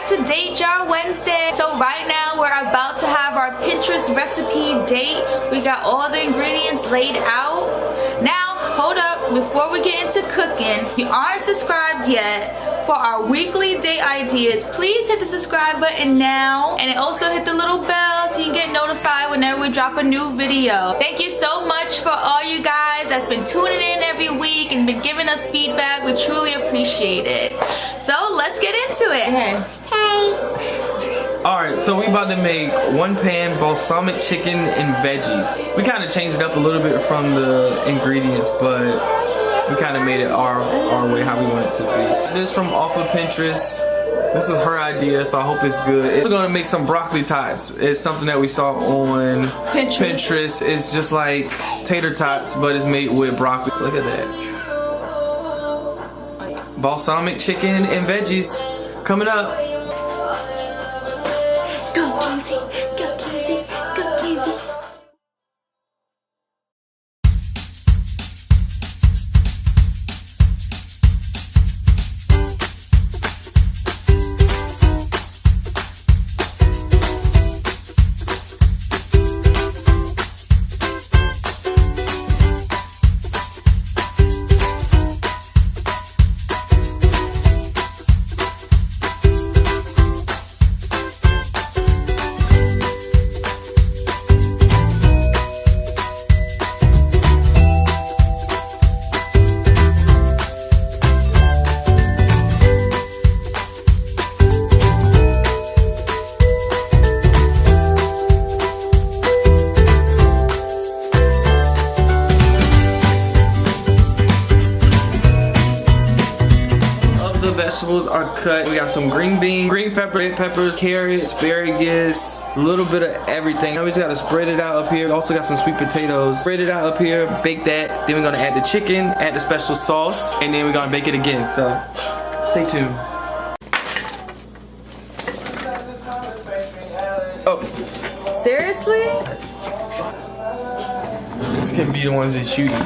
to Date Jar Wednesday. So right now we're about to have our Pinterest recipe date. We got all the ingredients laid out. Now, hold up, before we get into cooking, if you aren't subscribed yet, for our weekly date ideas, please hit the subscribe button now, and also hit the little bell so you can get notified whenever we drop a new video. Thank you so much for all you guys that's been tuning in every week and been giving us feedback. We truly appreciate it. So let's get into it. Hey. Alright, so we about to make 1 pan balsamic chicken and veggies. We kind of changed it up a little bit from the ingredients, but we kind of made it our way, how we want it to be. This is from off of Pinterest. This was her idea, so I hope it's good. We're gonna make some broccoli tots. It's something that we saw on Pinterest. It's just like tater tots, but it's made with broccoli. Look at that. Balsamic chicken and veggies coming up. Go Kenzie, go Kenzie, go Kenzie. Vegetables are cut. We got some green beans, green peppers, carrots, asparagus, a little bit of everything. Now we just gotta spread it out up here. We also got some sweet potatoes. Spread it out up here, bake that. Then we're gonna add the chicken, add the special sauce, and then we're gonna bake it again. So stay tuned. Oh. Seriously? This can be the ones that shoot you.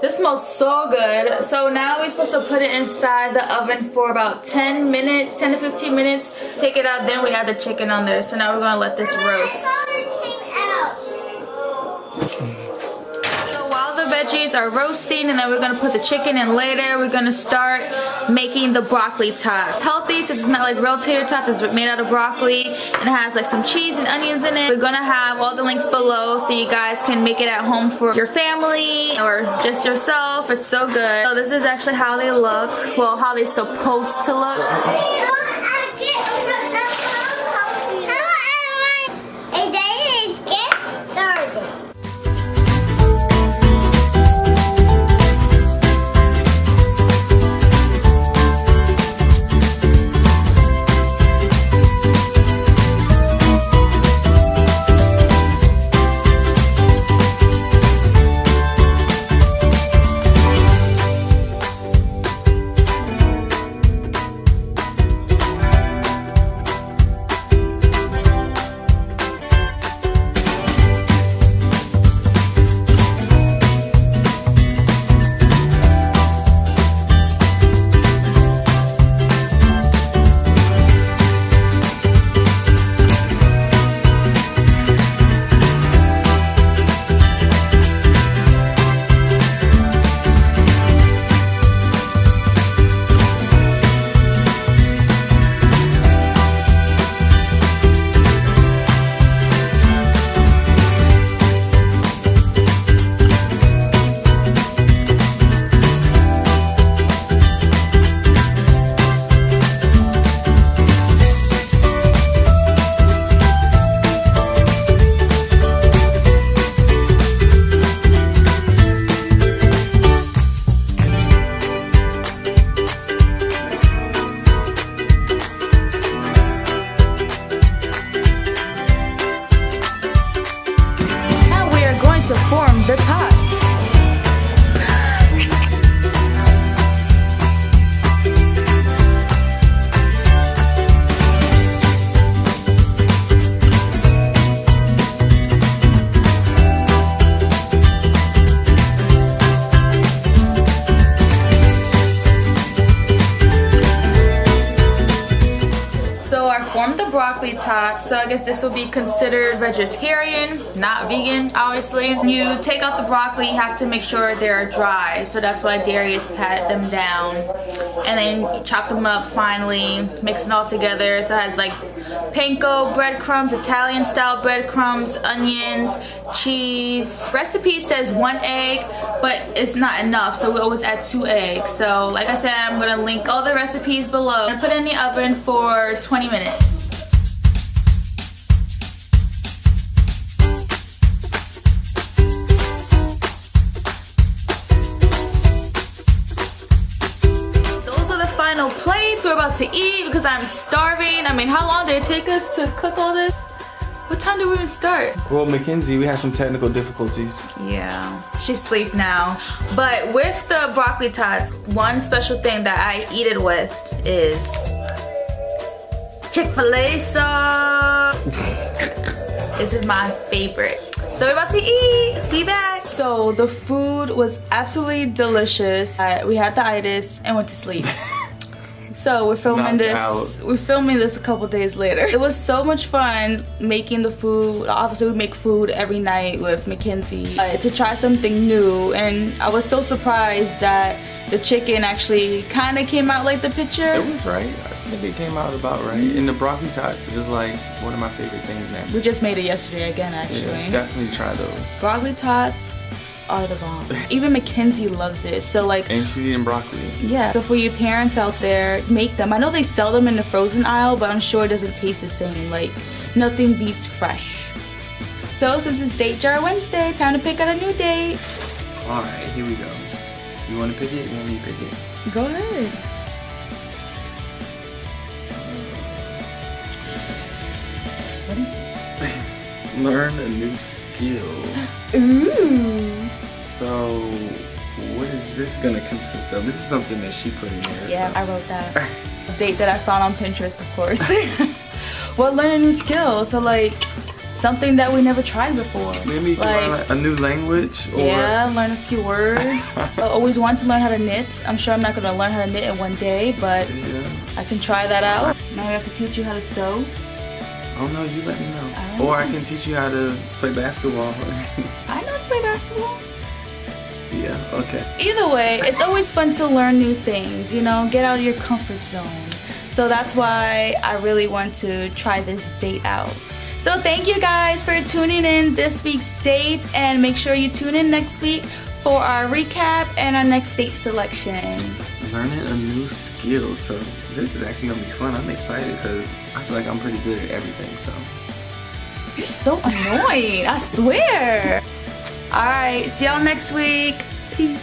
This smells so good. So now we're supposed to put it inside the oven for about 10 minutes, 10 to 15 minutes. Take it out, then we add the chicken on there. So now we're gonna let this roast. So while the veggies are roasting, and then we're gonna put the chicken in later, we're gonna start making the broccoli tots. It's healthy since it's not like real tater tots, it's made out of broccoli and it has like some cheese and onions in it. We're gonna have all the links below so you guys can make it at home for your family or just yourself. It's so good. So this is actually how they look, well, how they're supposed to look. broccoli tots. So I guess this will be considered vegetarian, not vegan, obviously. You take out the broccoli, you have to make sure they're dry. So that's why Darius patted them down. And then you chop them up finally, mix it all together. So it has like panko breadcrumbs, Italian style breadcrumbs, onions, cheese. Recipe says 1 egg, but it's not enough, so we always add 2 eggs. So like I said, I'm gonna link all the recipes below. I'm gonna put it in the oven for 20 minutes. Plates we're about to eat because I'm starving. I mean, how long did it take us to cook all this? What time did we even start? Well, Makenzie, we had some technical difficulties. Yeah, she's asleep now. But with the broccoli tots, one special thing that I eat it with is Chick-fil-A sauce. This is my favorite. So we're about to eat. Be back. So the food was absolutely delicious. We had the itis and went to sleep. So we're filming We're filming this a couple days later. It was so much fun making the food. Obviously, we make food every night with Makenzie to try something new, and I was so surprised that the chicken actually kind of came out like the picture. It was right. I think it came out about right. And the broccoli tots is like one of my favorite things now. We just made it yesterday again, actually. Yeah, definitely try those. Broccoli tots are the bomb. Even Makenzie loves it. So like, and she's eating broccoli. Yeah. So for you parents out there, make them. I know they sell them in the frozen aisle, but I'm sure it doesn't taste the same. Like, nothing beats fresh. So since it's Date Jar Wednesday, time to pick out a new date. All right, here we go. You want to pick it? You want me to pick it? Go ahead. What is it? Learn a new skill. Ooh. So, what is this gonna consist of? This is something that she put in there. Yeah, so. I wrote that. A date that I found on Pinterest, of course. Well, learn a new skill. So like, something that we never tried before. Maybe like a new language, or yeah, learn a few words. I always wanted to learn how to knit. I'm sure I'm not gonna learn how to knit in one day, but yeah, I can try that out. Now I have to teach you how to sew. Oh no, you let me know. Or I can teach you how to play basketball. I know how to play basketball. Yeah, okay. Either way, it's always fun to learn new things, you know, get out of your comfort zone. So that's why I really want to try this date out. So thank you guys for tuning in this week's date, and make sure you tune in next week for our recap and our next date selection. Learning a new skill. So this is actually gonna be fun. I'm excited because I feel like I'm pretty good at everything. So you're so annoying, I swear. All right, see y'all next week. Peace.